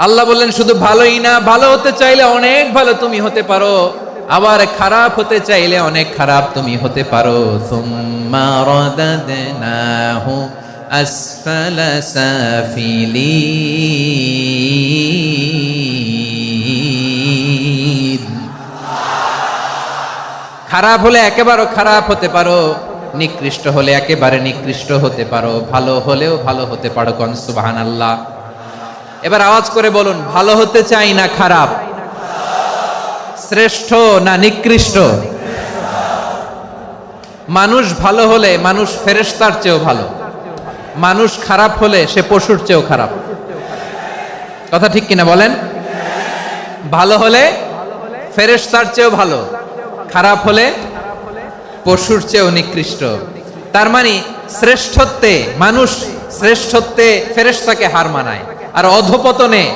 আল্লাহ বললেন শুধু ভালোই না, ভালো হতে চাইলে অনেক ভালো তুমি হতে পারো, আবার খারাপ হতে চাইলে অনেক খারাপ তুমি হতে পারো। সুম্মা রাদাদনাহু আসফালা সাফিলিন। খারাপ হলে একেবারে খারাপ হতে পারো, নিকৃষ্ট হলে একেবারে নিকৃষ্ট হতে পারো, ভালো হলেও ভালো হতে পারো। কোন সুবহানাল্লাহ। এবার আওয়াজ করে বলুন, ভালো হতে চাই না খারাপ, শ্রেষ্ঠ না নিকৃষ্ট? মানুষ ভালো হলে মানুষ ফেরেশতার চেয়েও ভালো, মানুষ খারাপ হলে সে পশুর চেয়েও খারাপ। কথা ঠিক কিনা বলেন? ভালো হলে ফেরেশতার চেয়েও ভালো, খারাপ হলে পশুর চেয়েও নিকৃষ্ট। তার মানে শ্রেষ্ঠত্বে মানুষ, শ্রেষ্ঠত্বে ফেরেশতাকে হার মানায়, আর অধপতনে